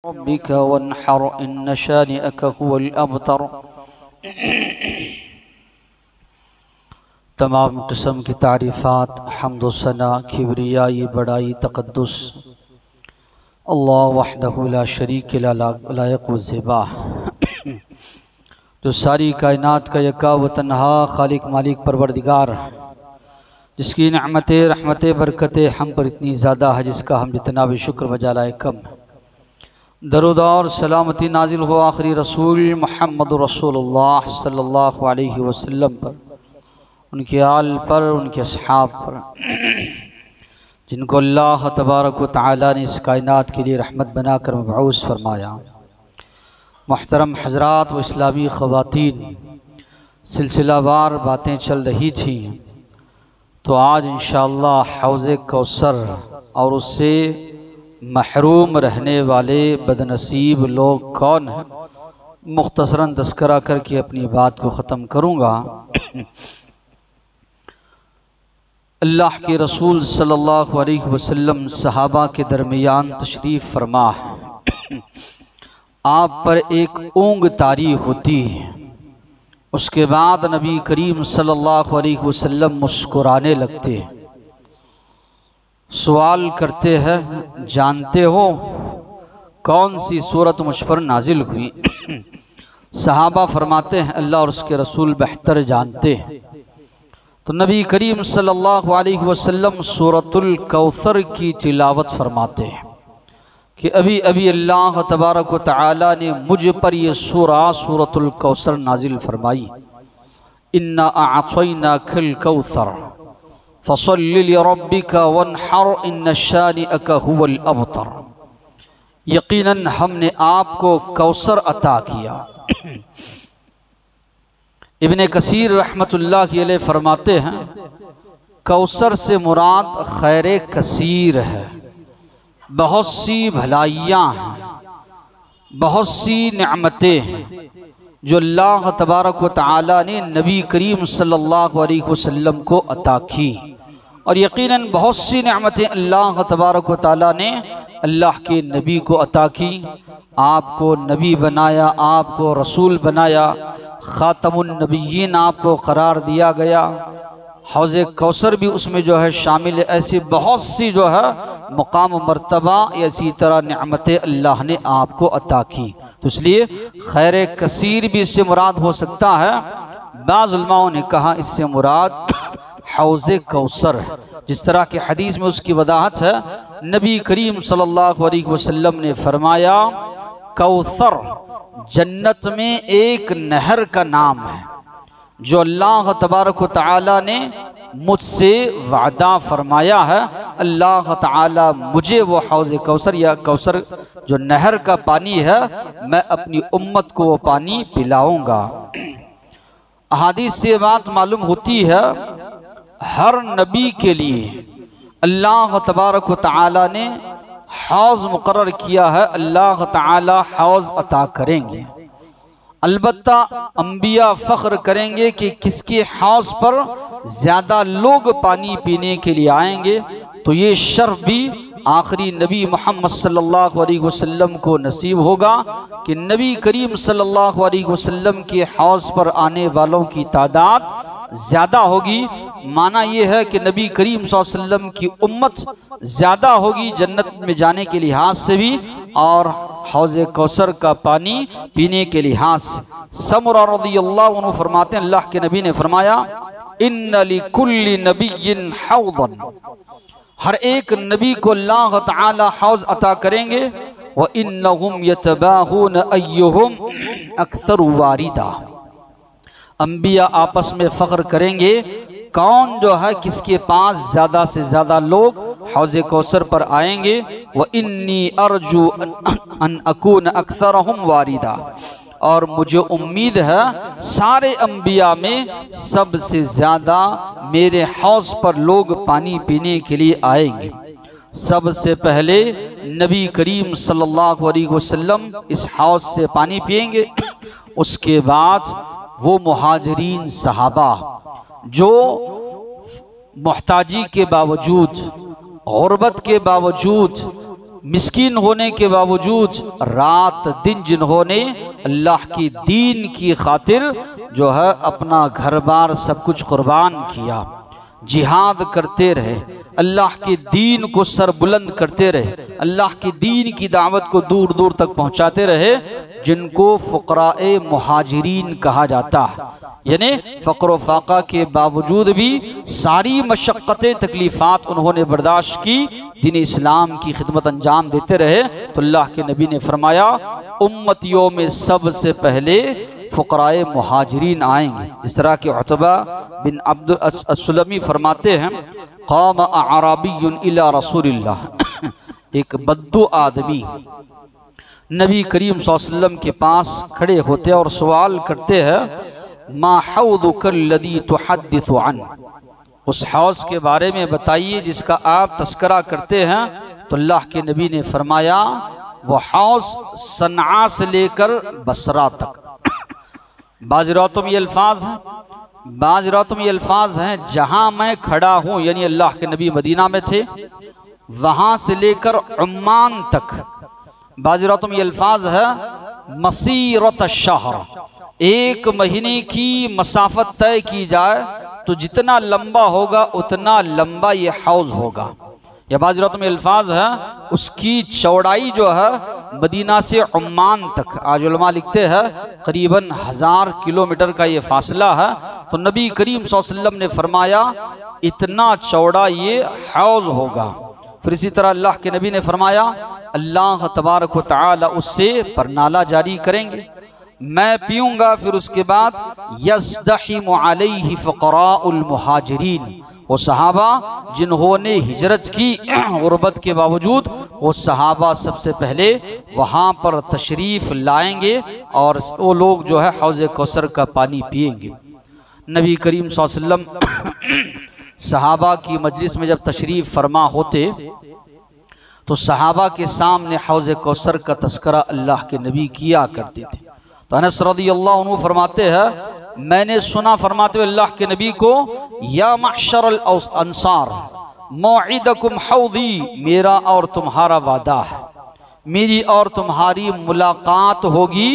रब्बिक वन्हर इन्न शानिअक हुवल अबतर। तमाम किस्म की तारीफ़ात, हम्द व सना, किबरियाई, बड़ाई, तक़द्दुस अल्लाह वहदहु ला शरीक लहु लायक़ व ज़िबा, जो सारी कायनात का यका व तन्हा खालिक मालिक परवरदिगार, जिसकी नेमतें रहमतें बरकतें हम पर इतनी ज़्यादा है जिसका हम जितना भी शुक्र बजा लाए कम। दरूद और सलामती नाजिल हो आखिरी रसूल मुहम्मद रसूलुल्लाह सल्लल्लाहु अलैहि वसल्लम पर, उनके आल पर, उनके अस्हाब पर, जिनको अल्लाह तबारक व तआला ने इस कायनात के लिए रहमत बनाकर मबऊस फरमाया। मुहतरम हज़रात व इस्लामी ख़वातीन, सिलसिलावार बातें चल रही थी, तो आज इंशाअल्लाह हौज़े कौसर और उससे महरूम रहने वाले बदनसीब लोग कौन हैं, मुख्तसरन तज़किरा करके अपनी बात को ख़त्म करूँगा। अल्लाह के रसूल सल्लल्लाहु अलैहि वसल्लम सहाबा के दरमियान तशरीफ़ फरमा है। आप पर एक ऊँग तारी होती है, उसके बाद नबी करीम सल्लल्लाहु अलैहि वसल्लम मुस्कुराने लगते हैं, सवाल करते हैं, जानते हो कौन सी सूरत मुझ पर नाजिल हुई? सहाबा फरमाते हैं, अल्लाह और उसके रसूल बेहतर जानते हैं। तो नबी करीम सल्लल्लाहु अलैहि वसल्लम सूरतुल कौसर की तिलावत फरमाते हैं कि अभी अभी अल्लाह तबारक व तआला ने मुझ पर यह सूरतुल कौसर नाजिल फरमाई। इन्ना अअतैनाकल कौसर फसल्लि लिरब्बिका वन्हर इन्न शानिअक हुवल अबतर। यकीनन हमने आपको कौसर अता किया। इब्ने कसीर रहमतुल्लाह अलैह फरमाते हैं, कौसर से मुराद खैर कसीर है, बहुत सी भलाइयाँ हैं, बहुत सी नेमतें हैं जो अल्लाह तबारक व तआला ने नबी करीम सल्लल्लाहु अलैहि वसल्लम को अता की। और यकीनन बहुत सी नेमतें अल्लाह तबारक व तआला ने अल्लाह के नबी को अता की। आपको नबी बनाया, आपको रसूल बनाया, ख़ातमुन नबिय्यीन आपको करार दिया गया। हौज़े कौसर भी उसमें जो है शामिल है। ऐसी बहुत सी जो है मुकाम मर्तबा, इसी तरह नेमतें अल्लाह ने आपको अता की। तो इसलिए खैर कसीर भी इससे मुराद हो सकता है। बाज़ उलमाओं ने कहा इससे मुराद हौज़े कौसर है। जिस तरह के हदीस में उसकी वदाहत है, नबी करीम सल्लल्लाहु अलैहि वसल्लम ने फरमाया, कौसर जन्नत में एक नहर का नाम है जो अल्लाह तबारक व तआला ने मुझसे वादा फरमाया है। अल्लाह ताला मुझे वो हौज़े कौसर या कौसर जो नहर का पानी है, मैं अपनी उम्मत को वो पानी पिलाऊंगा। अहादीस से बात मालूम होती है, हर नबी के लिए अल्लाह तबारक व तआला ने हौज़ मुकर्रर किया है, अल्लाह ताला हौज़ अता करेंगे। अलबत्ता अंबिया फ़ख्र करेंगे कि किसके हौज़ पर ज़्यादा लोग पानी पीने के लिए आएंगे, तो ये शर्फ भी आखिरी नबी मोहम्मद सल्लल्लाहु अलैहि वसल्लम को नसीब होगा कि नबी करीम सल्लल्लाहु अलैहि वसल्लम के हौज़ पर आने वालों की तादाद ज़्यादा होगी। माना यह है कि नबी करीम सल्लल्लाहु अलैहि वसल्लम की उम्मत ज़्यादा होगी जन्नत में जाने के लिहाज से भी और हौज़े कौसर का पानी पीने के लिहाज से। समरा रज़ियल्लाहु अन्हु फरमाते हैं, अल्लाह के नबी ने फरमाया, इन्ना लिकुल्ली नबिय्यिन हौज़न, हर एक नबी को अल्लाह ताला हौज़ अता करेंगे। व इन्नहुम यतबाहून अय्युहुम अक्सर वारिदा, अंबिया आपस में फ़ख्र करेंगे कौन जो है किसके पास ज़्यादा से ज़्यादा लोग हौज़े कौसर पर आएंगे। व इन्नी अर्जू अन अकून अक्सरहुम वारिदा, और मुझे उम्मीद है सारे अंबिया में सबसे ज़्यादा मेरे हौज़ पर लोग पानी पीने के लिए आएंगे। सबसे पहले नबी करीम सल्लल्लाहु अलैहि वसल्लम इस हौज़ से पानी पिएंगे। उसके बाद वो मुहाजिरीन सहाबा जो मोहताजी के बावजूद, गुर्बत के बावजूद मिस्कीन होने के बावजूद रात दिन जिन्होंने अल्लाह की दीन की खातिर जो है अपना घर बार सब कुछ कुर्बान किया, जिहाद करते रहे, अल्लाह के दीन को सर बुलंद करते रहे, अल्लाह की दीन की दावत को दूर दूर तक पहुंचाते रहे, जिनको फुकराए मुहाजिरीन कहा जाता है। यानी फ़क्र व फाका के बावजूद भी सारी मशक्क़तें तकलीफ़ात उन्होंने बर्दाश्त की, दीन इस्लाम की खिदमत अंजाम देते रहे। तो अल्लाह के नबी ने फरमाया उम्मतियों में सबसे पहले फ़ुक़राए मुहाजिरीन आएंगे। जिस तरह के उतबा बिन अब्द अस-सुलमी फरमाते हैं, क़ाम अअराबियुन इला रसूलिल्लाह, एक बद्दू आदमी नबी करीम सल्लल्लाहु अलैहि वसल्लम के पास खड़े होते और सवाल करते हैं, मा हौदुकल्लज़ी तुहद्दिसु अन, उस हौज़ के बारे में बताइए जिसका आप तस्करा करते हैं। तो अल्लाह के नबी ने फरमाया वह हौज़ सनआ से लेकर बसरा तक। बाज़ रिवायतों में ये अल्फाज हैं, बाज़ रिवायतों में ये अल्फाज हैं, जहाँ मैं खड़ा हूँ, यानी अल्लाह के नबी मदीना में थे, वहाँ से लेकर उम्मान तक। बाज़ रिवायतों में ये अल्फाज है मसीरत शहर, एक महीने की मसाफत तय की जाए तो जितना लंबा होगा उतना लंबा ये हौज़ होगा। या बाज़ रिवायतों में अल्फाज है उसकी चौड़ाई जो है मदीना से उम्मान तक, आज उलमा लिखते हैं करीबन 1000 किलोमीटर का ये फासला है। तो नबी करीम सल्लल्लाहु अलैहि वसल्लम ने फरमाया इतना चौड़ा ये हौज़ होगा। फिर इसी तरह अल्लाह के नबी ने फरमाया अल्लाह तबारक व तआला उससे परनाला जारी करेंगे, मैं पीऊँगा, फिर उसके बाद यस्दहिमु अलैहि फ़ुक़राउल मुहाजिरीन, वो सहाबा जिन्होंने हिजरत की गुर्बत के बावजूद, वो सहाबा सबसे पहले वहाँ पर तशरीफ़ लाएंगे और वो लोग जो है हौज़ कौसर का पानी पिएंगे। नबी करीम सल्लल्लाहु अलैहि वसल्लम सहाबा की मजलिस में जब तशरीफ़ फरमा होते तो सहाबा के सामने हौज़ कौसर का तस्करा अल्लाह के नबी किया करते थे। तो अनस रज़ियल्लाहु अन्हु फरमाते हैं, मैंने सुना फरमाते हुए अल्लाह के नबी को, या महशरल अंसार मौइदकुम हौदी, मेरा और तुम्हारा वादा है, मेरी और तुम्हारी मुलाकात होगी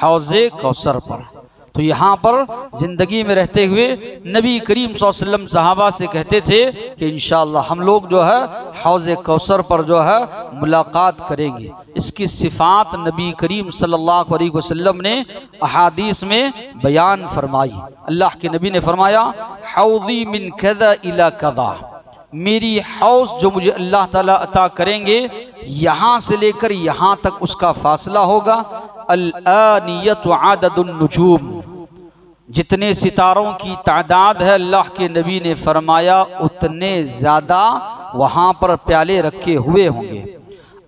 हौज़े कौसर पर। तो यहाँ पर ज़िंदगी में रहते हुए नबी करीम सल्लल्लाहु अलैहि वसल्लम सहाबा से कहते थे कि इंशाअल्लाह हम लोग जो है हौज़े कौसर पर जो है मुलाकात करेंगे। इसकी सिफ़ात नबी करीम सल्लल्लाहु अलैहि वसल्लम ने अहादीस में बयान फरमाई। अल्लाह के नबी ने फरमाया हौज़ी मिन कज़ा इला कज़ा, मेरी हौज़ जो मुझे अल्लाह ताला अता करेंगे यहाँ से लेकर यहाँ तक उसका फासला होगा। अल-आनियतु अददुन नुजूम, जितने सितारों की तादाद है अल्लाह के नबी ने फरमाया उतने ज़्यादा वहाँ पर प्याले रखे हुए होंगे।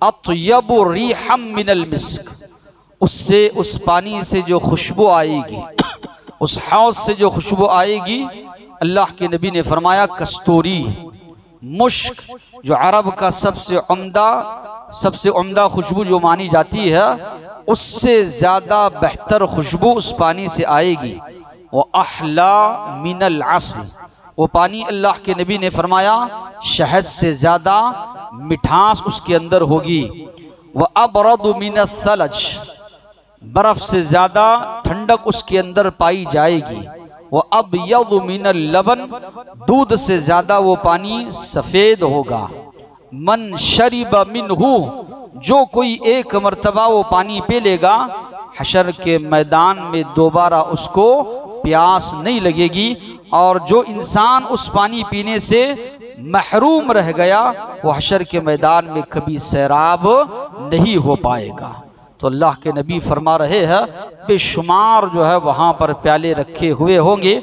अत्यबु रिहम मिनल मिस्क, उससे उस पानी से जो खुशबू आएगी, उस हौज़ से जो खुशबू आएगी, अल्लाह के नबी ने फरमाया कस्तूरी, मुश्क, जो अरब का सबसे उम्दा खुशबू जो मानी जाती है, उससे ज़्यादा बेहतर खुशबू उस पानी से आएगी। वो अहला मिनल अस्ल, वो पानी अल्लाह के नबी ने फरमाया शहद से ज़्यादा मिठास उसके अंदर होगी। वह अबरदु मिनस सलज, बर्फ़ से ज़्यादा ठंडक उसके अंदर पाई जाएगी। वह अबयदु मिनल लबन, दूध से ज़्यादा वो पानी सफ़ेद होगा। मन शरिब मिनहु, जो कोई एक मर्तबा वो पानी पी लेगा हशर के मैदान में दोबारा उसको प्यास नहीं लगेगी, और जो इंसान उस पानी पीने से महरूम रह गया वो हशर के मैदान में कभी सैराब नहीं हो पाएगा। तो अल्लाह के नबी फरमा रहे हैं बेशुमार जो है वहाँ पर प्याले रखे हुए होंगे,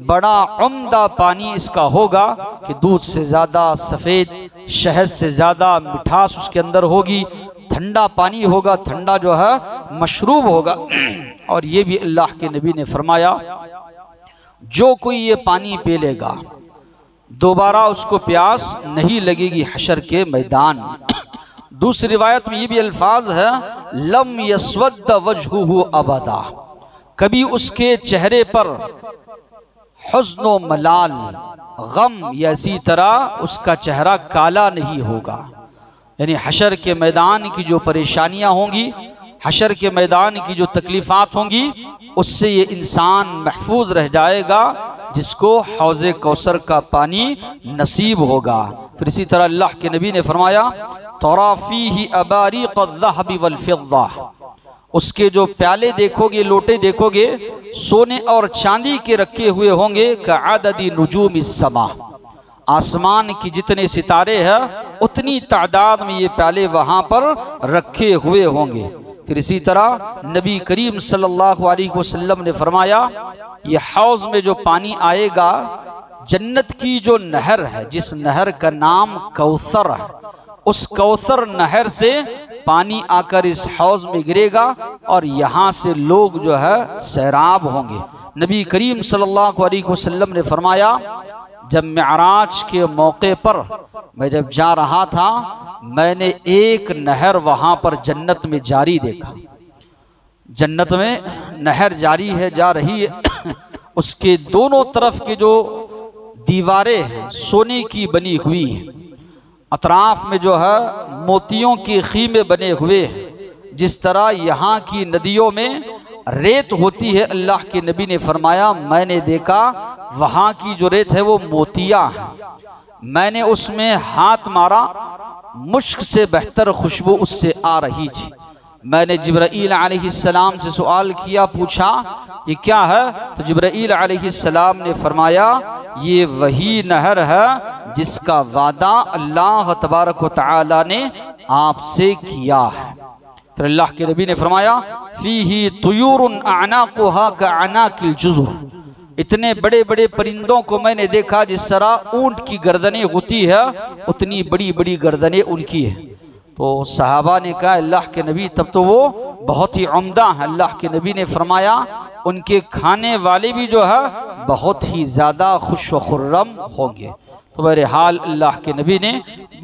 बड़ा उम्दा पानी इसका होगा कि दूध से ज़्यादा सफ़ेद, शहद से ज़्यादा मिठास उसके अंदर होगी, ठंडा पानी होगा, ठंडा जो है मशरूब होगा। और ये भी अल्लाह के नबी ने फरमाया जो कोई ये पानी पी लेगा दोबारा उसको प्यास नहीं लगेगी हशर के मैदान में। दूसरी रिवायत में ये भी अल्फाज है लम यस्वद्द वजहुहु अबदा, कभी उसके चेहरे पर हुज़्न मलाल, गम या इसी तरह उसका चेहरा काला नहीं होगा। यानी हशर के मैदान की जो परेशानियां होंगी, हशर के मैदान की जो तकलीफ़ात होंगी, उससे ये इंसान महफूज रह जाएगा जिसको हौज़े कौसर का पानी नसीब होगा। फिर इसी तरह अल्लाह के नबी ने फरमाया तरा फीही अबारीक़ अज़्ज़हबि वल फ़िज़्ज़ा, उसके जो प्याले देखोगे, लोटे देखोगे, सोने और चांदी के रखे हुए होंगे कअददी नुजूमिस समा, आसमान की जितने सितारे हैं उतनी तादाद में ये प्याले वहाँ पर रखे हुए होंगे। फिर इसी तरह नबी करीम सल्लल्लाहु अलैहि वसल्लम ने फरमाया ये हौज़ में जो पानी आएगा, जन्नत की जो नहर है, जिस नहर का नाम कौसर है, उस कौसर नहर से पानी आकर इस हौज़ में गिरेगा और यहाँ से लोग जो है सैराब होंगे। नबी करीम सल्लल्लाहु अलैहि वसल्लम ने फरमाया जब मेराज के मौके पर मैं जब जा रहा था, मैंने एक नहर वहाँ पर जन्नत में जारी देखा। जन्नत में नहर जारी है, जा रही है, उसके दोनों तरफ के जो दीवारें हैं सोने की बनी हुई हैं, अतराफ में जो है मोतियों के खीमे बने हुए हैं। जिस तरह यहाँ की नदियों में रेत होती है, अल्लाह के नबी ने फरमाया मैंने देखा वहाँ की जो रेत है वो मोतियाँ हैं। मैंने उसमें हाथ मारा, मुश्क से बेहतर खुशबू उससे आ रही थी। मैंने जिब्राईल अलैहिस्सलाम से सवाल किया, पूछा ये क्या है? तो जिब्राईल अलैहिस्सलाम ने फरमाया ये वही नहर है जिसका वादा अल्लाह तबारक व तआला ने आपसे किया है। फिर अल्लाह के नबी ने फरमाया फीही तुयूरुन अनाकुहा कअनाकिल जुज़ुर, इतने बड़े बड़े परिंदों को मैंने देखा जिस तरह ऊंट की गर्दनें होती है उतनी बड़ी बड़ी गर्दनें उनकी है। तो सहाबा ने कहा अल्लाह के नबी तब तो वो बहुत ही उम्दा है। अल्लाह के नबी ने फरमाया उनके खाने वाले भी जो है बहुत ही ज़्यादा खुश व खुर्रम होंगे। तो बहरहाल अल्लाह के नबी ने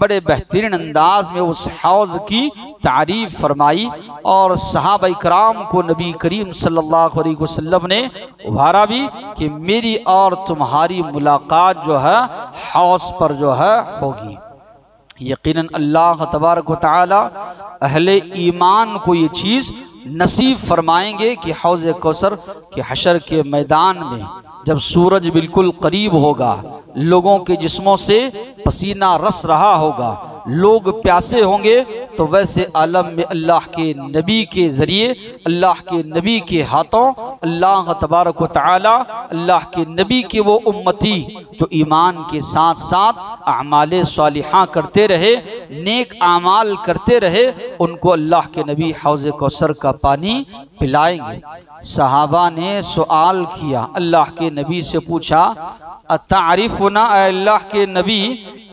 बड़े बेहतरीन अंदाज में उस हौज़ की तारीफ़ फरमाई और सहाबा इकराम को नबी करीम सल्लल्लाहु अलैहि वसल्लम ने उभारा भी कि मेरी और तुम्हारी मुलाकात जो है हौज़ पर जो है होगी। यकीनन अल्लाह तबारक व तआला अहले ईमान को ये चीज़ नसीब फरमाएंगे कि हौज़ कौसर के हशर के मैदान में जब सूरज बिल्कुल करीब होगा, लोगों के जिस्मों से पसीना रस रहा होगा, लोग प्यासे होंगे, तो वैसे आलम में अल्लाह के नबी के ज़रिए, अल्लाह के नबी के हाथों अल्लाह तबारक व तआला अल्लाह के नबी के वो उम्मती जो ईमान के साथ साथ अमाले सालिहा करते रहे, नेक आमाल करते रहे, उनको अल्लाह के नबी हौज़ कौसर का पानी पिलाएंगे। सहाबा ने सवाल किया, अल्लाह के नबी से पूछा अतारिफुना, अल्लाह के नबी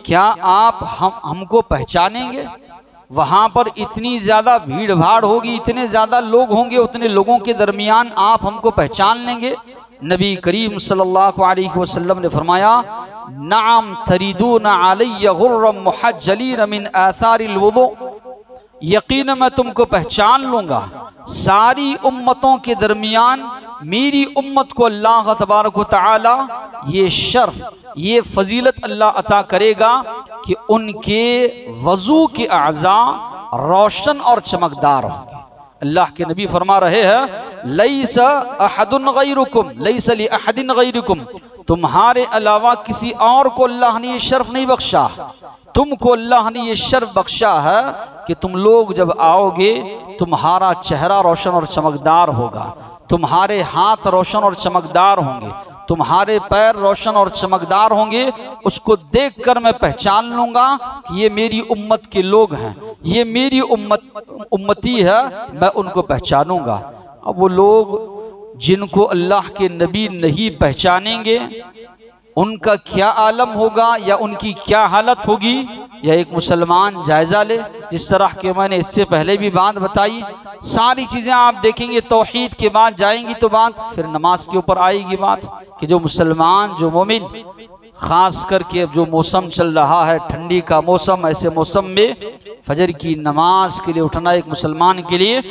क्या आप हमको पहचानेंगे? वहाँ पर इतनी ज़्यादा भीड़ भाड़ होगी, इतने ज़्यादा लोग होंगे, उतने लोगों के दरमियान आप हमको पहचान लेंगे? नबी करीम सल्लल्लाहु अलैहि वसल्लम ने फरमाया नाम तरीदूना अलैया गुर्रम मुहज्जलीन मिन आसारिल वुदू, यकीन मैं तुमको पहचान लूँगा। सारी उम्मतों के दरमियान मेरी उम्मत को अल्लाह तबारक व तआला ये शर्फ, ये फजीलत अल्लाह अता करेगा कि उनके वज़ू के अज़ा रोशन और चमकदार होंगे। अल्लाह के नबी फरमा रहे हैं लैसा अहदुन गैरुकुम लैसा लि अहदिन गैरुकुम, तुम्हारे अलावा किसी और को अल्लाह ने ये शर्फ नहीं बख्शा। तुमको अल्लाह ने ये शर्फ बख्शा है कि तुम लोग जब आओगे तुम्हारा चेहरा रोशन और चमकदार होगा, तुम्हारे हाथ रोशन और चमकदार होंगे, तुम्हारे पैर रोशन और चमकदार होंगे। उसको देखकर मैं पहचान लूँगा कि ये मेरी उम्मत के लोग हैं, ये मेरी उम्मती है, मैं उनको पहचानूँगा। अब वो लोग जिनको अल्लाह के नबी नहीं पहचानेंगे उनका क्या आलम होगा या उनकी क्या हालत होगी, या एक मुसलमान जायज़ा ले। जिस तरह के मैंने इससे पहले भी बात बताई, सारी चीज़ें आप देखेंगे तौहीद के बाद जाएंगी तो बात फिर नमाज के ऊपर आएगी बात कि जो मुसलमान, जो मोमिन, ख़ास करके अब जो मौसम चल रहा है ठंडी का मौसम, ऐसे मौसम में फजर की नमाज के लिए उठना एक मुसलमान के लिए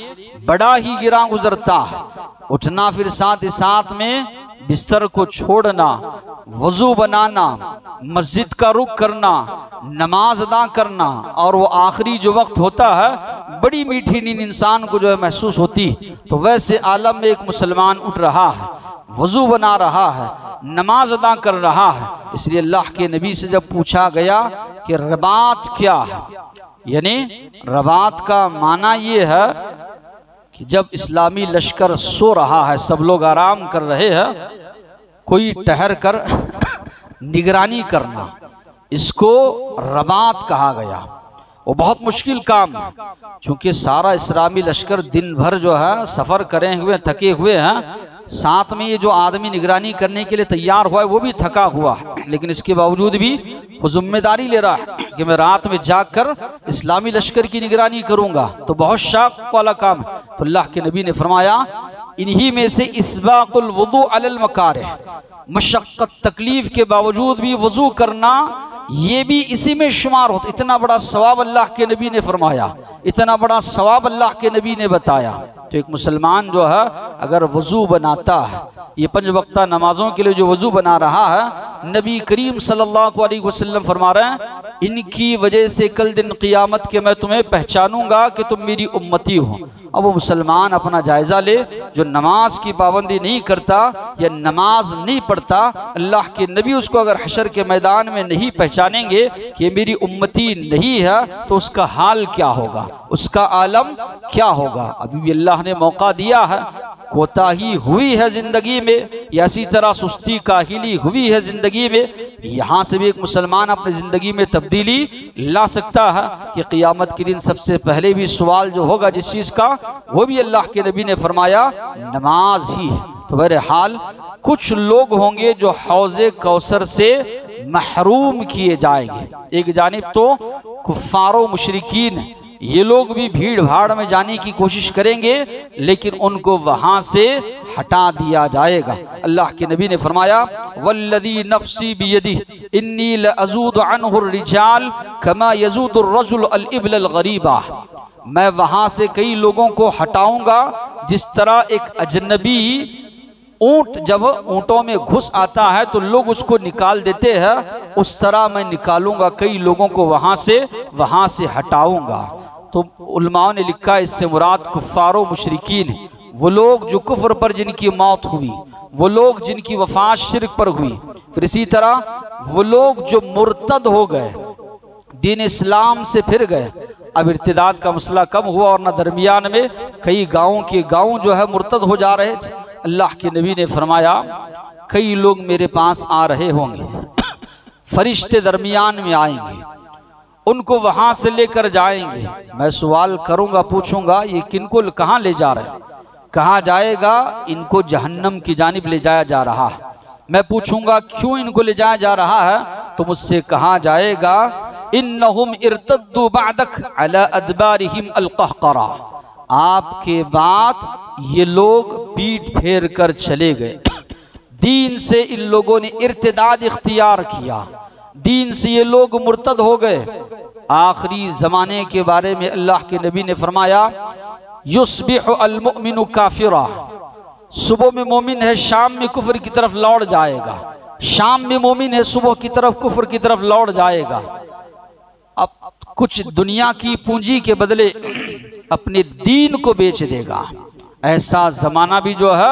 बड़ा ही गिरा गुजरता है। उठना फिर साथ ही साथ में बिस्तर को छोड़ना, वजू बनाना, मस्जिद का रुख करना, नमाज अदा करना, और वो आखिरी जो वक्त होता है बड़ी मीठी नींद इंसान को जो है महसूस होती। तो वैसे आलम में एक मुसलमान उठ रहा है, वजू बना रहा है, नमाज अदा कर रहा है। इसलिए अल्लाह के नबी से जब पूछा गया कि रबात क्या है, यानी रबात का माना ये है कि जब इस्लामी लश्कर सो रहा है, सब लोग आराम कर रहे हैं, कोई ठहर कर निगरानी करना, इसको रबात कहा गया। वो बहुत मुश्किल काम है, क्योंकि सारा इस्लामी लश्कर दिन भर जो है सफ़र करे हुए, थके हुए हैं, साथ में ये जो आदमी निगरानी करने के लिए तैयार हुआ है वो भी थका हुआ है, लेकिन इसके बावजूद भी वो जिम्मेदारी ले रहा है कि मैं रात में जाकर इस्लामी लश्कर की निगरानी करूंगा। तो बहुत शौक वाला काम है। तो अल्लाह के नबी ने फरमाया इन्हीं में से इस्बाकुल वुदू अलल मकारिह, मशक्क़त तकलीफ के बावजूद भी वजू करना, ये भी इसी में शुमार होता। इतना बड़ा सवाब अल्लाह के नबी ने फरमाया, इतना बड़ा सवाब अल्लाह के नबी ने बताया। तो एक मुसलमान जो है अगर वजू बनाता है, ये 5 वक्ता नमाजों के लिए जो वजू बना रहा है, नबी करीम सल्लल्लाहु अलैहि वसल्लम फरमा रहे हैं इनकी वजह से कल दिन क़ियामत के मैं तुम्हें पहचानूंगा कि तुम मेरी उम्मती हो। अब वो मुसलमान अपना जायज़ा ले, जो नमाज की पाबंदी नहीं करता या नमाज नहीं पढ़ता, अल्लाह के नबी उसको अगर हशर के मैदान में नहीं पहचानेंगे कि ये मेरी उम्मती नहीं है, तो उसका हाल क्या होगा, उसका आलम क्या होगा। अभी भी अल्लाह ने मौका दिया है, कोताही हुई है ज़िंदगी में, या इसी तरह सुस्ती काहिली हुई है ज़िंदगी में, यहाँ से भी एक मुसलमान अपनी ज़िंदगी में तब्दीली ला सकता है कि क़ियामत के दिन सबसे पहले भी सवाल जो होगा जिस चीज़ का, वो भी अल्लाह के नबी ने फरमाया नमाज ही है। तो बहरहाल कुछ लोग होंगे जो हौज़े कौसर से महरूम किए जाएंगे। एक जानिब तो कुफ़ारो मुशरिकीन, ये लोग भी भीड़ भाड़ में जाने की कोशिश करेंगे, लेकिन उनको वहां से हटा दिया जाएगा। अल्लाह के नबी ने फरमाया वल्लज़ी नफ्सी बियदी इन्नी लअज़ूदु अन्हु रिजाल कमा यज़ूदु रजुल अल इब्ल अल गरीबा। मैं वहां से कई लोगों को हटाऊंगा जिस तरह एक अजनबी ऊंट जब ऊंटों में घुस आता है तो लोग उसको निकाल देते हैं, उस तरह मैं निकालूंगा कई लोगों को वहां से हटाऊंगा। तो उलमाओं ने लिखा इससे मुराद कुफ़ारो मुशरिकीन, वो लोग जो कुफ्र पर जिनकी मौत हुई, वो लोग जिनकी वफात शिर्क पर हुई, फिर इसी तरह वो लोग जो मुर्तद हो गए, दीन इस्लाम से फिर गए। अब इर्तिदाद का मसला कम हुआ और न दरमियान में कई गाँव के गाँव जो है मुर्तद हो जा रहे थे। अल्लाह के नबी ने फरमाया कई लोग मेरे पास आ रहे होंगे, फरिश्ते दरमियान में आएंगे, उनको वहां से लेकर जाएंगे। मैं सवाल करूंगा, पूछूंगा ये किनको कहाँ ले जा रहे हैं, कहाँ जाएगा, इनको जहन्नम की जानिब ले जाया जा रहा है। मैं पूछूंगा क्यों इनको ले जाया जा रहा है, तो मुझसे कहा जाएगा इन्नहुम इर्तद्दु बअदक अला अदबारिहिम अलक़हक़रा, आपके बाद ये लोग पीठ फेर कर चले गए। दीन से इन लोगों ने इर्तिदाद इख्तियार किया, दीन से ये लोग मुर्तद हो गए। आखिरी ज़माने के बारे में अल्लाह के नबी ने फरमाया युस्बिहु अल मुमिनु काफिरा, सुबह में मोमिन है, शाम में कुफ्र की तरफ लौट जाएगा, शाम में मोमिन है, सुबह की तरफ कुफ्र की तरफ लौट जाएगा। अब कुछ दुनिया की पूंजी के बदले अपने दीन को बेच देगा, ऐसा ज़माना भी जो है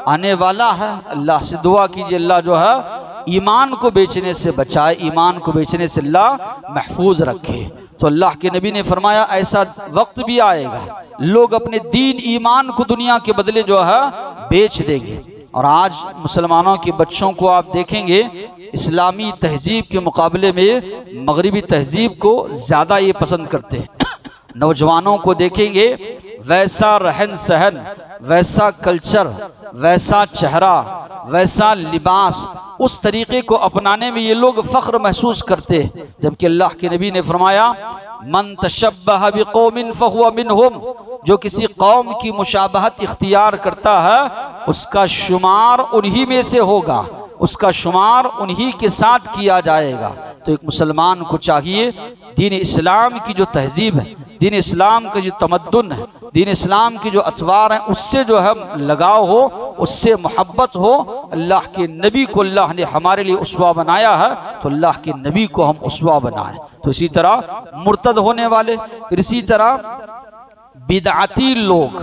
आने वाला है। अल्लाह से दुआ कीजिए अल्लाह जो है ईमान को बेचने से बचाए, ईमान को बेचने से अल्लाह महफूज रखे। तो अल्लाह के नबी ने फरमाया ऐसा वक्त भी आएगा लोग अपने दीन ईमान को दुनिया के बदले जो है बेच देंगे। और आज मुसलमानों के बच्चों को आप देखेंगे इस्लामी तहजीब के मुकाबले में मगरिबी तहजीब को ज़्यादा ये पसंद करते हैं। नौजवानों को देखेंगे वैसा रहन सहन, वैसा कल्चर, वैसा चेहरा, वैसा लिबास, उस तरीके को अपनाने में ये लोग फ़ख्र महसूस करते हैं। जबकि अल्लाह के नबी ने फरमाया मन तशब्बह बिक़ौमिन फहुवा मिनहुम, जो किसी कौम की मुशाबहत इख्तियार करता है उसका शुमार उन्हीं में से होगा, उसका शुमार उन्हीं के साथ किया जाएगा। तो एक मुसलमान को चाहिए दीन इस्लाम की जो तहजीब है, दीन इस्लाम का जो तमद्दुन है, दीन इस्लाम की जो अतवार हैं, उससे जो है लगाव हो, उससे मोहब्बत हो। अल्लाह के नबी को अल्लाह ने हमारे लिए उसवा बनाया है, तो अल्लाह के नबी को हम उसवा बनाएं। तो इसी तरह मुर्तद होने वाले, फिर इसी तरह बिदअती लोग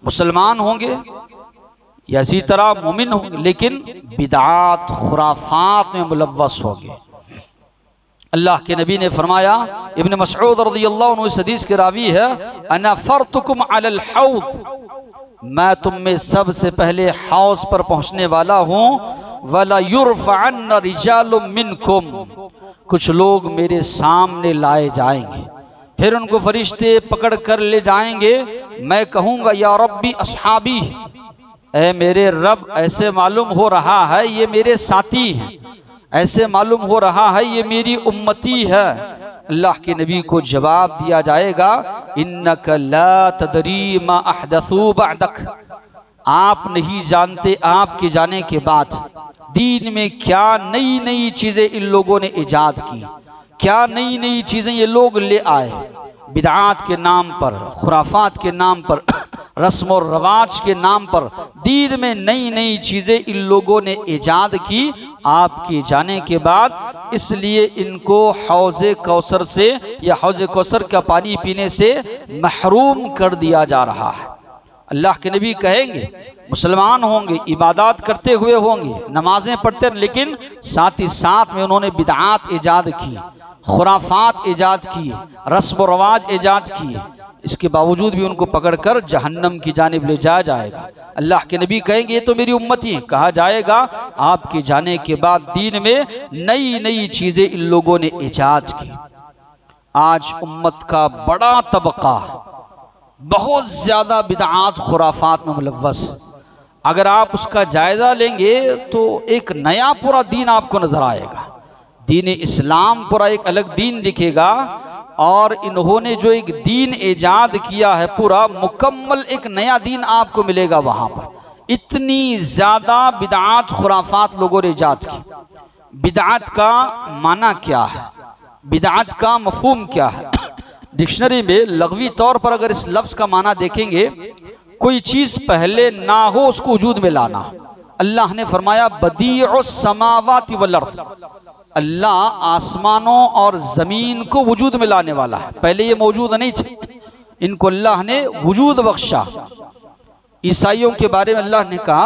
मुसलमान होंगे या इसी तरह मोमिन होंगे, लेकिन बिदआत खुराफात में मुलव्वस होंगे। अल्लाह के नबी ने फरमाया, इब्न मसऊद रज़ियल्लाहु अन्हु इस हदीस के रावी है, अना फरतुकुम अलल हौद, मैं तुम में सबसे पहले हौज पर पहुंचने वाला हूँ। वला युरफ़अन्न रिजालुम मिनकुम, कुछ लोग मेरे सामने लाए जाएंगे, फिर उनको फरिश्ते पकड़ कर ले जाएंगे। मैं कहूँगा या रब्बी अस्हाबी, ऐ मेरे रब, ऐसे मालूम हो रहा है ये मेरे साथी हैं, ऐसे मालूम हो रहा है ये मेरी उम्मती है। अल्लाह के नबी को जवाब दिया जाएगा, इन्नका ला तदरी मा अहदसू बअदक, आप नहीं जानते आपके जाने के बाद दीन में क्या नई नई चीज़ें इन लोगों ने ईजाद की, क्या नई नई चीज़ें ये लोग ले आए। बिदआत के नाम पर, खुराफात के नाम पर, रस्म और रवाज के नाम पर दीन में नई नई चीज़ें इन लोगों ने ईजाद की आपके जाने के बाद। इसलिए इनको हौज़े कौसर से या हौज़े कौसर का पानी पीने से महरूम कर दिया जा रहा है। अल्लाह के नबी कहेंगे, मुसलमान होंगे, इबादत करते हुए होंगे, नमाजें पढ़ते, लेकिन साथ ही साथ में उन्होंने बिदआत ईजाद की, खुराफात ईजाद किए, रस्म रवाज ईजाद किए, इसके बावजूद भी उनको पकड़कर जहन्नम की जानिब ले जाया जाएगा। अल्लाह के नबी कहेंगे, ये तो मेरी उम्मती है। कहा जाएगा, आपके जाने के बाद दीन में नई नई चीज़ें इन लोगों ने ईजाद की। आज उम्मत का बड़ा तबका बहुत ज़्यादा बिदआत खुराफात में मुलव्वस, अगर आप उसका जायज़ा लेंगे तो एक नया पूरा दीन आपको नज़र आएगा। दीन इस्लाम पूरा एक अलग दीन दिखेगा, और इन्होंने जो एक दीन ईजाद किया है पूरा मुकम्मल एक नया दीन आपको मिलेगा वहाँ पर। इतनी ज़्यादा बिदआत खुराफात लोगों ने ईजाद की। बिदआत का माना क्या है, बिदआत का मफहूम क्या है? डिक्शनरी में लग़वी तौर पर अगर इस लफ्ज़ का माना देखेंगे, कोई चीज़ पहले ना हो उसको वजूद में लाना। अल्लाह ने फरमाया, बदीउस समावाति वल अर्ज़, अल्लाह आसमानों और ज़मीन को वजूद में लाने वाला है। पहले ये मौजूद नहीं थे, इनको अल्लाह ने वजूद बख्शा। ईसाइयों के बारे में अल्लाह ने कहा,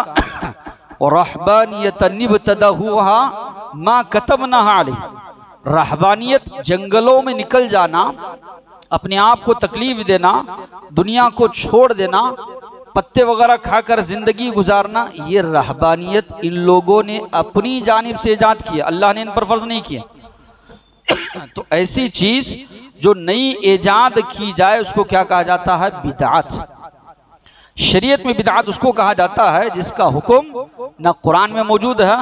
रहबानियतन इब्तदऊहा मा कतबनाहा अलैहिम, रहबानियत जंगलों में निकल जाना, अपने आप को तकलीफ देना, दुनिया को छोड़ देना, पत्ते वगैरह खाकर जिंदगी गुजारना, ये रहबानियत इन लोगों ने अपनी जानिब से ईजाद किया, अल्लाह ने इन पर फर्ज नहीं किया। तो ऐसी चीज जो नई ईजाद की जाए उसको क्या कहा जाता है? बिदअत। शरीयत में बिदअत उसको कहा जाता है जिसका हुक्म न कुरान में मौजूद है,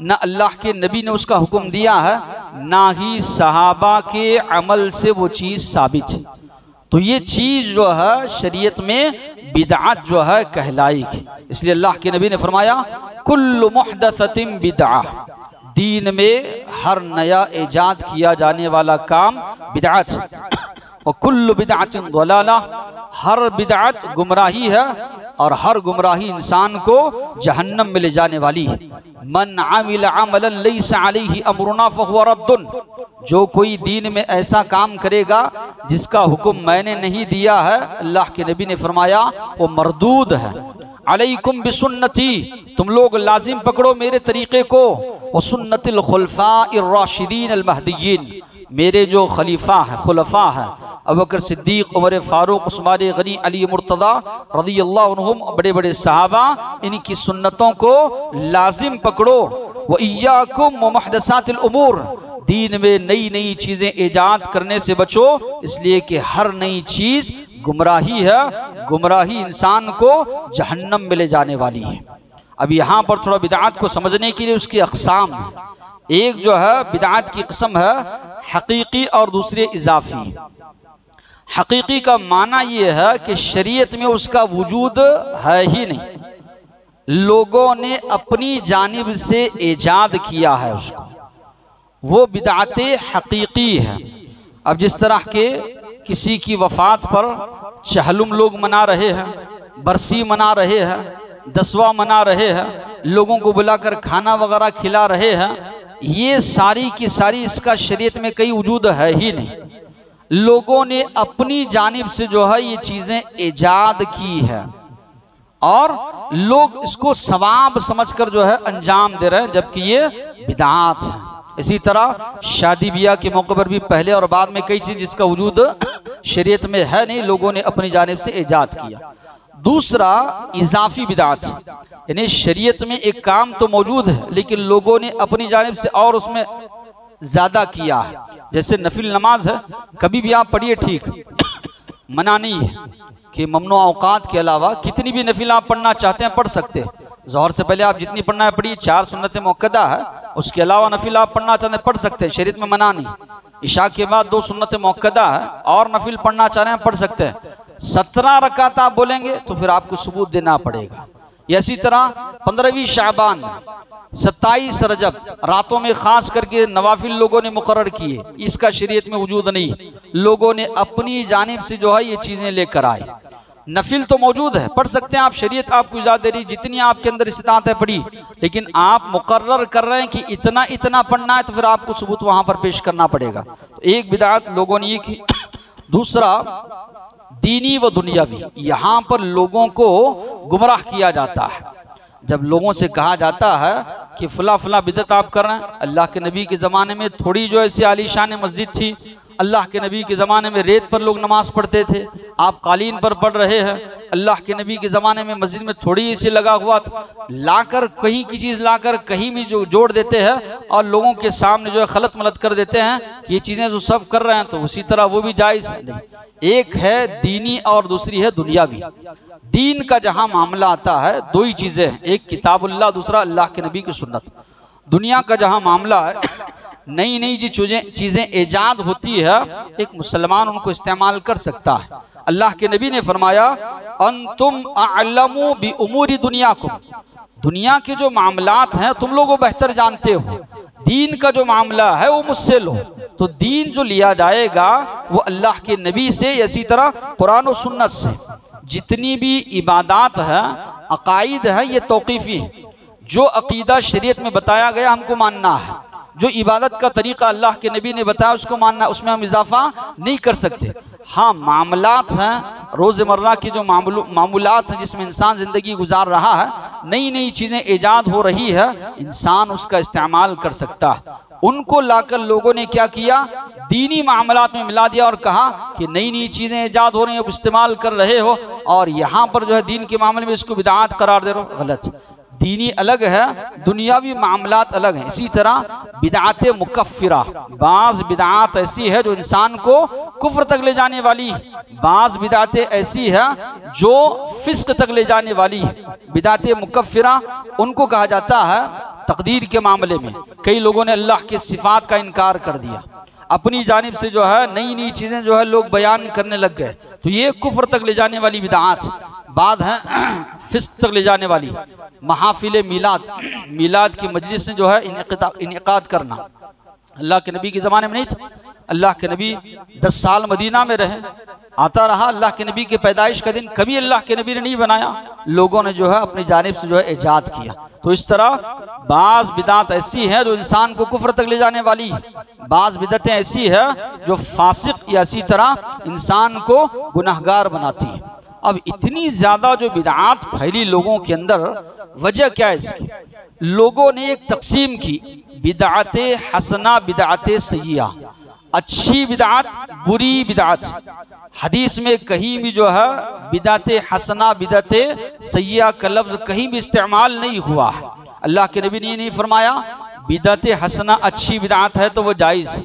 न अल्लाह के नबी ने उसका हुक्म दिया है, ना ही सहाबा के अमल से वो चीज़ साबित है। तो ये चीज़ जो है शरीयत में बिदअत जो है कहलाएगी। इसलिए अल्लाह के नबी ने फरमाया, कुल्लु मुहदसतिन बिदअह, दीन में हर नया ईजाद किया जाने वाला काम बिदअत है। और कुल्लु बिदअतिन दलाला, हर बिदअत गुमराही है और हर गुमराही इंसान को जहन्नम में ले जाने वाली है। मन आमिल अमलन लैसा अलैहि अमरुना फहुवा रद्दुन, जो कोई दीन में ऐसा काम करेगा जिसका हुक्म मैंने नहीं दिया है, अल्लाह के नबी ने फरमाया वो मरदूद है। अलैकुम बिसुन्नती, तुम लोग लाजिम पकड़ो मेरे तरीक़े को, व सुन्नतिल खुलफाइर राशिदीन अल महदिय्यीन, मेरे जो खलीफा है, खुलफा है, अबू बकर सिद्दीक, उमर फारूक, उस्मान गनी, अली मुर्तदा रज़ियल्लाहु अन्हुम, बड़े बड़े सहाबा, इनकी सुन्नतों को लाजिम पकड़ो। व इय्याकुम व मुहदसातिल उमूर, दीन में नई नई चीज़ें ईजाद करने से बचो, इसलिए कि हर नई चीज़ गुमराही है, गुमराही इंसान को जहन्नम में ले जाने वाली है। अब यहाँ पर थोड़ा बिदअत को समझने के लिए उसकी अक़साम है। एक जो है बिदअत की किस्म है हकीकी और दूसरे इजाफी। हकीकी का माना ये है कि शरीयत में उसका वजूद है ही नहीं, लोगों ने अपनी जानिब से ईजाद किया है उसको, वो बिदअत हकीकी है। अब जिस तरह के किसी की वफात पर चहलुम लोग मना रहे हैं, बरसी मना रहे हैं, दसवा मना रहे हैं, लोगों को बुलाकर खाना वगैरह खिला रहे हैं, ये सारी की सारी इसका शरीयत में कहीं वजूद है ही नहीं। लोगों ने अपनी जानिब से जो है ये चीज़ें ईजाद की है और लोग इसको सवाब समझकर जो है अंजाम दे रहे हैं, जबकि ये बिदात है। इसी तरह शादी ब्याह के मौके पर भी पहले और बाद में कई चीज़ जिसका वजूद शरीयत में है नहीं, लोगों ने अपनी जानिब से ईजाद किया। दूसरा इजाफी बिदात, यानी शरीयत में एक काम तो मौजूद है लेकिन लोगों ने अपनी जानिब से और उसमें ज़्यादा किया है। जैसे नफिल नमाज है, कभी भी आप पढ़िए ठीक, मना नहीं है कि ममनू औकात के अलावा कितनी भी नफिल आप पढ़ना चाहते हैं पढ़ सकते हैं। ज़ोहर से पहले आप जितनी पढ़ना है पढ़िए, 4 सुन्नत मुअक्कदा है, उसके अलावा नफिल आप पढ़ना चाहते हैं पढ़ सकते हैं, शरीयत में मना नहीं। इशा के बाद 2 सुन्नत मुअक्कदा है और नफिल पढ़ना चाह रहे हैं पढ़ सकते हैं। 17 रकात आप बोलेंगे तो फिर आपको सबूत देना पड़ेगा। इसी तरह 15वीं शाबान, 27 रजब रातों में खास करके नवाफिल लोगों ने मुकर्रर किए, इसका शरीयत में वजूद नहीं, लोगों ने अपनी जानिब से जो है ये चीज़ें लेकर आए। नफिल तो मौजूद है, पढ़ सकते हैं आप, शरीयत आपको इजाज़त दे रही, जितनी आपके अंदर इस्तात है पढ़ी, लेकिन आप मुकर्रर कर रहे हैं कि इतना इतना पढ़ना है तो फिर आपको सबूत वहाँ पर पेश करना पड़ेगा। तो एक बिदात लोगों ने ये की। दूसरा दीनी व दुनियावी, यहाँ पर लोगों को गुमराह किया जाता है। जब लोगों से कहा जाता है कि फला फला बिदत आप कर रहे हैं, अल्लाह के नबी के ज़माने में थोड़ी जो ऐसी आलीशान मस्जिद थी, अल्लाह के नबी के ज़माने में रेत पर लोग नमाज पढ़ते थे, आप कालीन पर पढ़ रहे हैं। अल्लाह के नबी के ज़माने में मस्जिद में थोड़ी इसे लगा हुआ था, लाकर कहीं की चीज़ लाकर कहीं भी जो जोड़ देते हैं और लोगों के सामने जो है खलत मलत कर देते हैं कि ये चीज़ें जो सब कर रहे हैं तो उसी तरह वो भी जायज़ है। नहीं, एक है दीनी और दूसरी है दुनियावी। दीन का जहाँ मामला आता है, 2 ही चीज़ें हैं, एक किताबुल्लाह, दूसरा अल्लाह के नबी की सुन्नत। दुनिया का जहाँ मामला है, नई नई जो चीज़ें ईजाद होती है, एक मुसलमान उनको इस्तेमाल कर सकता है। अल्लाह के नबी ने फरमाया अंतुम अअलमु बि उमूरी दुनियाकुम, दुनिया के जो मामलात हैं तुम लोग वो बेहतर जानते हो, दीन का जो मामला है वो मुझसे लो। तो दीन जो लिया जाएगा वो अल्लाह के नबी से, इसी तरह कुरान और सुन्नत से। जितनी भी इबादात है, अकाइद है, ये तौक़ीफ़ी है। जो अकीदा शरीयत में बताया गया हमको मानना है, जो इबादत का तरीक़ा अल्लाह के नबी ने बताया उसको मानना, उसमें हम इजाफा नहीं कर सकते। हाँ, मामलात हैं, रोज़मर्रा की जो मामूलात हैं जिसमें इंसान ज़िंदगी गुजार रहा है, नई नई चीज़ें ईजाद हो रही है, इंसान उसका इस्तेमाल कर सकता है। उनको लाकर लोगों ने क्या किया, दीनी मामलात में मिला दिया और कहा कि नई नई चीज़ें ईजाद हो रही हैं, इस्तेमाल कर रहे हो और यहाँ पर जो है दीन के मामले में इसको बिदात करार दे रहे हो। गलत, दीनी अलग है, दुनियावी मामलात अलग हैं। इसी तरह बिदात मुकफ्फिरा, बाज़ बिदात ऐसी है जो इंसान को कुफ्र तक ले जाने वाली, बाज़ बिदातें ऐसी है जो फिस्क तक ले जाने वाली है। बिदात मुकफ्फिरा उनको कहा जाता है तकदीर के मामले में कई लोगों ने अल्लाह के सिफात का इनकार कर दिया, अपनी जानिब से जो है नई नई चीज़ें जो है लोग बयान करने लग गए, तो ये कुफ्र तक ले जाने वाली बिदात। बाद है फिस्क तक ले जाने वाली महाफिल मिलाद, मिलाद की मजलिस जो है इनेकाद करना, अल्लाह के नबी के ज़माने में नहीं था। अल्लाह के नबी 10 साल मदीना में रहे, आता रहा, अल्लाह के नबी के पैदाइश का दिन कभी अल्लाह के नबी ने नहीं बनाया, लोगों ने जो है अपनी जानिब से जो है ईजाद किया। तो इस तरह बाज़ बिदात ऐसी है जो इंसान को कुफ्र तक ले जाने वाली, बाज़ बिदतें ऐसी है जो फासिक या इसी तरह इंसान को गुनाहगार बनाती है। अब इतनी ज़्यादा जो बिदात फैली लोगों के अंदर, वजह क्या है इसकी? लोगों ने एक तकसीम की, बिदात हसना बिदात सय्या, अच्छी बिदात बुरी बिदात। हदीस में कहीं भी जो है बिदात हसना बिदात सय्या का लफ्ज़ कहीं भी इस्तेमाल नहीं हुआ है। अल्लाह के नबी ने नहीं फरमाया बिदात हसना अच्छी बिदात है तो वो जायज़,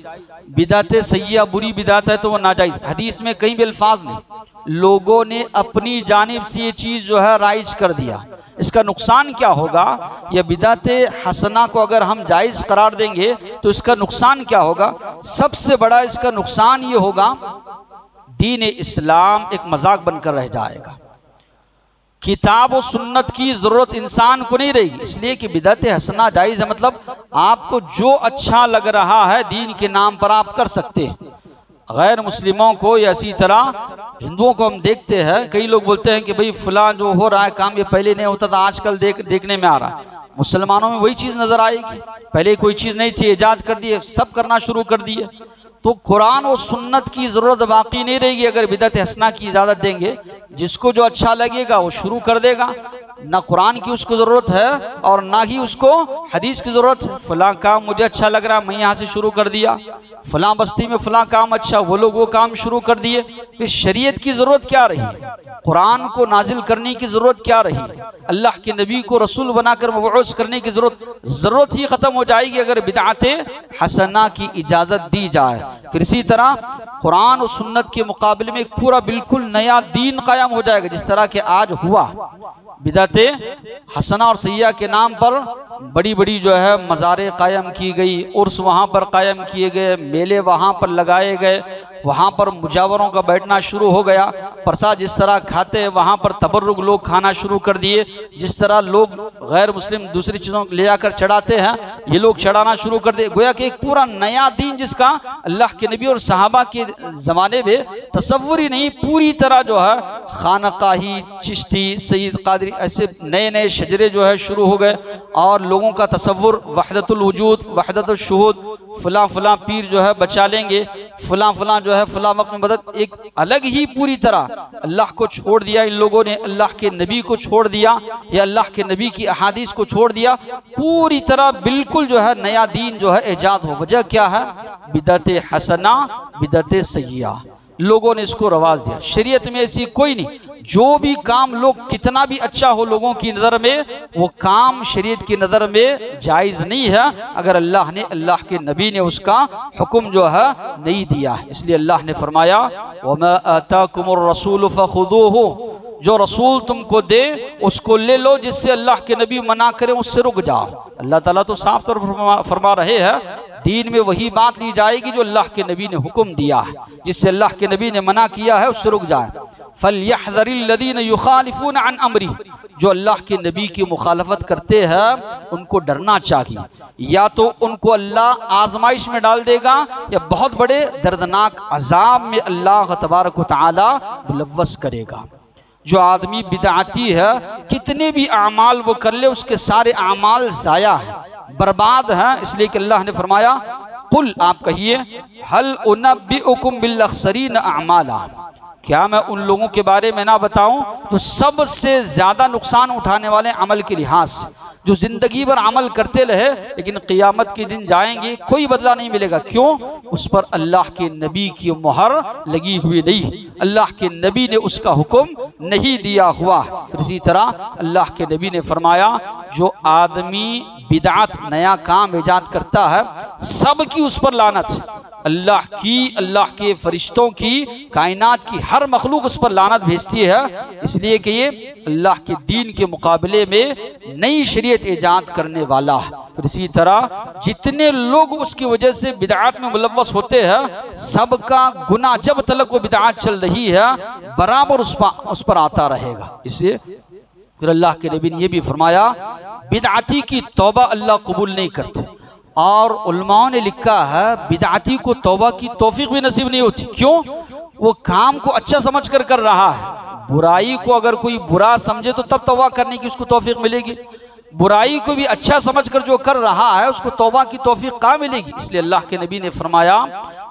बिदात सय्या बुरी बिदात है तो वो नाजायज़। हदीस में कहीं भी अल्फाज नहीं। लोगों ने अपनी जानिब से ये चीज़ जो है राइज कर दिया। इसका नुकसान क्या होगा? यह बिदात हसना को अगर हम जायज़ करार देंगे तो इसका नुकसान क्या होगा? सबसे बड़ा इसका नुकसान ये होगा, दीन इस्लाम एक मजाक बनकर रह जाएगा। किताब और सुन्नत की ज़रूरत इंसान को नहीं रहेगी, इसलिए कि बिदअत हसना जायज़ है, मतलब आपको जो अच्छा लग रहा है दीन के नाम पर आप कर सकते हैं। गैर मुस्लिमों को या इसी तरह हिंदुओं को हम देखते हैं, कई लोग बोलते हैं कि भाई फलां जो हो रहा है काम ये पहले नहीं होता था, आजकल देखने में आ रहा है। मुसलमानों में वही चीज़ नज़र आएगी, पहले कोई चीज़ नहीं थी, इजाज़ कर दिए, सब करना शुरू कर दिए। तो कुरान और सुन्नत की ज़रूरत बाकी नहीं रहेगी अगर बिदअत हसना की इजाज़त देंगे। जिसको जो अच्छा लगेगा वो शुरू कर देगा, ना कुरान की उसको ज़रूरत है और ना ही उसको हदीस की ज़रूरत है। फ़लाँ काम मुझे अच्छा लग रहा है, मैं यहाँ से शुरू कर दिया, फ़लाँ बस्ती में फ़लाँ काम अच्छा, वो लोग वो काम शुरू कर दिए। फिर शरीयत की ज़रूरत क्या रही, कुरान को नाजिल करने की ज़रूरत क्या रही, अल्लाह के नबी को रसूल बनाकर मबऊस करने की ज़रूरत ही ख़त्म हो जाएगी अगर बिदअते हसना की इजाज़त दी जाए। फिर इसी तरह कुरान और सुन्नत के मुकाबले में एक पूरा बिल्कुल नया दीन कायम हो जाएगा, जिस तरह के आज हुआ। बिदअते हसना और सय्या के नाम पर बड़ी बड़ी जो है मज़ारें कायम की गई, उर्स वहाँ पर कायम किए गए, मेले वहाँ पर लगाए गए, वहाँ पर मुजावरों का बैठना शुरू हो गया। प्रसाद जिस तरह खाते हैं वहाँ पर तबर्रुक लोग खाना शुरू कर दिए, जिस तरह लोग गैर मुस्लिम दूसरी चीज़ों ले जाकर चढ़ाते हैं ये लोग चढ़ाना शुरू कर दिए। गोया कि एक पूरा नया दीन जिसका अल्लाह के नबी और सहाबा के ज़माने में तसव्वुर ही नहीं, पूरी तरह जो है खानकाही, चिश्ती, सईद कादरी, ऐसे नए नए शजरे जो है शुरू हो गए और लोगों का तसव्वुर वहदतुल वजूद, वहदतुल शुहूद, फलां फलां पीर जो है बचा लेंगे, फलां फलां जो है फलां वक्त में मदद, एक अलग ही पूरी तरह अल्लाह को छोड़ दिया इन लोगों ने, अल्लाह के नबी को छोड़ दिया या अल्लाह के नबी की अहादीस को छोड़ दिया, पूरी तरह बिल्कुल जो है नया दीन जो है ईजाद हो। वजह क्या है, बिदअते हसना बिदअते सय्या, लोगों ने इसको रवाज दिया। शरीयत में ऐसी कोई नहीं, जो भी काम लोग कितना भी अच्छा हो लोगों की नज़र में, वो काम शरीयत की नज़र में जायज़ नहीं है अगर अल्लाह ने, अल्लाह के नबी ने उसका हुक्म जो है नहीं दिया है। इसलिए अल्लाह ने फरमाया वमा आताकुमुर रसूल फखुदूहु, जो रसूल तुमको दे उसको ले लो, जिससे अल्लाह के नबी मना करें उससे रुक जाओ। अल्लाह ताला तो साफ तौर पर फरमा रहे हैं दीन में वही बात ली जाएगी जो अल्लाह के नबी ने हुक्म दिया है, जिससे अल्लाह के नबी ने मना किया है उससे रुक जाए। फलयहज़रिल्लज़ीन युखालिफून अन अमरी, जो अल्लाह के नबी की मुखालफत करते हैं उनको डरना चाहिए, या तो उनको अल्लाह आजमाइश में डाल देगा या बहुत बड़े दर्दनाक अजाब में अल्लाह तबारक व तआला मुलव्वस करेगा। जो आदमी बिदअती है कितने भी अमाल वो कर ले उसके सारे अमाल ज़ाया है, बर्बाद हैं। इसलिए कि अल्लाह ने फरमाया कुल, आप कहिए हल उनब्बिउकुम बिल अखसरीन अमाला, क्या मैं उन लोगों के बारे में ना बताऊं तो सबसे ज्यादा नुकसान उठाने वाले अमल के लिहाज से, जो जिंदगी भर अमल करते रहे लेकिन क़ियामत के दिन जाएंगे कोई बदला नहीं मिलेगा। क्यों? उस पर अल्लाह के नबी की मोहर लगी हुई नहीं, अल्लाह के नबी ने उसका हुक्म नहीं दिया हुआ। फिर इसी तरह अल्लाह के नबी ने फरमाया जो आदमी बिदअत नया काम ईजाद करता है सबकी उस पर लानत है, अल्लाह की, अल्लाह के फरिश्तों की, कायनात की हर मखलूक उस पर लानत भेजती है, इसलिए कि ये अल्लाह के दीन के मुकाबले में नई शरीयत ईजाद करने वाला है। फिर इसी तरह जितने लोग उसकी वजह से बिदअत में मुलव्वस होते हैं सबका गुनाह जब तक वो बिदअत चल रही है बराबर उस पर आता रहेगा। इसलिए फिर अल्लाह के नबी ने यह भी फरमाया बिदअती की तौबा अल्लाह कबूल नहीं करते, और उलमाओं ने लिखा है बिदअती को तौबा की तौफीक भी नसीब नहीं होती। क्यों? वो काम को अच्छा समझ कर रहा है, बुराई को अगर कोई बुरा समझे तो तब तौबा करने की उसको तौफीक मिलेगी, बुराई को भी अच्छा समझकर जो कर रहा है उसको तौबा की तौफीक कहाँ मिलेगी। इसलिए अल्लाह के नबी ने फरमाया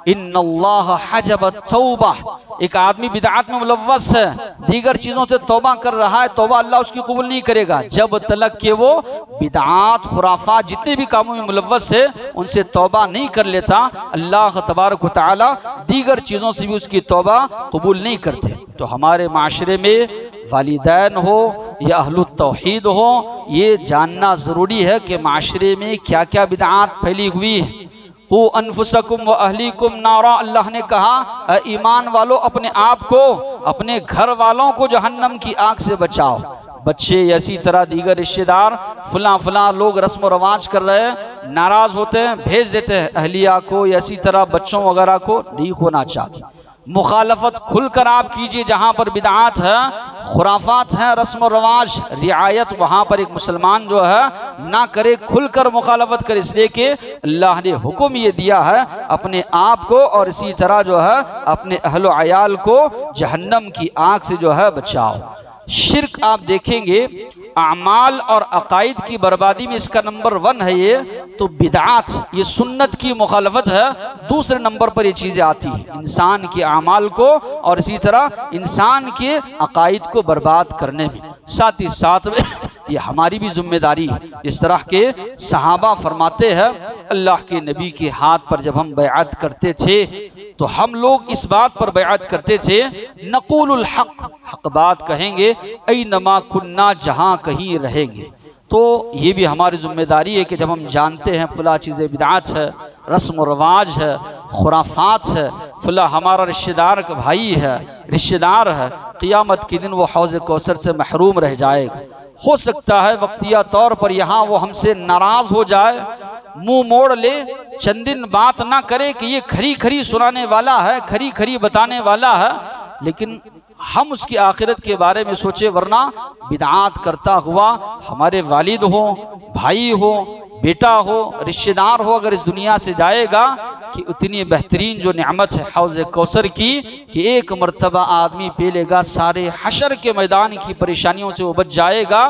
इन्नल्लाह हजब तौबा, एक आदमी बिदअत में मुलव्वस है, दीगर चीजों से तौबा कर रहा है, तौबा अल्लाह उसकी कबूल नहीं करेगा जब तक कि वो बिदअत, खुराफात, जितने भी कामों में मुलव्वस है उनसे तौबा नहीं कर लेता, अल्लाह तबारक व तआला दीगर चीजों से भी उसकी तौबा कबूल नहीं करते। तो हमारे माशरे में वालिदैन हो या अहलुत तौहीद हो, ये जानना ज़रूरी है कि माशरे में क्या क्या बिदअत फैली हुई है। क़ु अनफुसकुम व अहलीकुम नारा, अल्लाह ने कहा ईमान वालों अपने आप को, अपने घर वालों को जहन्नम की आग से बचाओ। बच्चे ऐसी तरह दीगर रिश्तेदार फलां फलां लोग रस्म रवाज कर रहे हैं, नाराज़ होते हैं, भेज देते हैं अहलिया को, ऐसी तरह बच्चों वगैरह को नहीं होना चाहिए। मुखालफत खुलकर आप कीजिए जहाँ पर बिदअत है, खुराफात हैं, रस्म व रवाज, रियायत वहाँ पर एक मुसलमान जो है ना करे, खुलकर मुखालफत करे, इसलिए कि अल्लाह ने हुक्म ये दिया है अपने आप को और इसी तरह जो है अपने अहलो अयाल को जहन्नम की आग से जो है बचाओ। शिर्क आप देखेंगे अमाल और अकायद की बर्बादी में इसका नंबर 1 है ये, तो बिदआत, ये सुन्नत की मुखालफत है, दूसरे नंबर पर ये चीज़ें आती हैं इंसान के अमाल को और इसी तरह इंसान के अकायद को बर्बाद करने में। साथ ही साथ में ये हमारी भी जिम्मेदारी है। इस तरह के सहाबा फरमाते हैं अल्लाह के नबी के हाथ पर जब हम बैअत करते थे तो हम लोग इस बात पर बैअत करते थे, नक़ूलुल हक़, हक़ बात कहेंगे, ऐनमा कुन्ना, जहाँ कहीं रहेंगे। तो ये भी हमारी जिम्मेदारी है कि जब हम जानते हैं फला चीज़ें बिदआत है, रस्म रवाज है, खुराफात है, फला हमारा रिश्तेदार का भाई है, रिश्तेदार है, क़ियामत के दिन वो हौज़ कौसर से महरूम रह जाएगा। हो सकता है वक्तिया तौर पर यहाँ वो हमसे नाराज़ हो जाए, मुंह मोड़ ले, चंद दिन बात ना करे कि ये खरी खरी सुनाने वाला है, खरी खरी बताने वाला है, लेकिन हम उसकी आखिरत के बारे में सोचे, वरना बिदआत करता हुआ हमारे वालिद हो, भाई हो, बेटा हो, रिश्तेदार हो, अगर इस दुनिया से जाएगा कि उतनी बेहतरीन जो नेमत है हौज़ कौसर की कि एक मर्तबा आदमी पी लेगा, सारे हशर के मैदान की परेशानियों से वो बच जाएगा,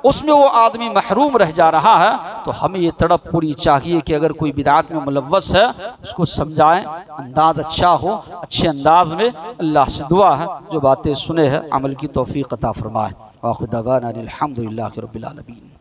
उसमें वो आदमी महरूम रह जा रहा है। तो हमें ये तड़प पूरी चाहिए कि अगर कोई बिदआत में मुलव्वस है उसको समझाएं, अंदाज अच्छा हो, अच्छे अंदाज में। अल्लाह से दुआ है जो बातें सुने हैं अमल की तौफीक अता फरमाए। वाखिर दवाना अनिल हम्दुलिल्लाहि रब्बिल आलमीन।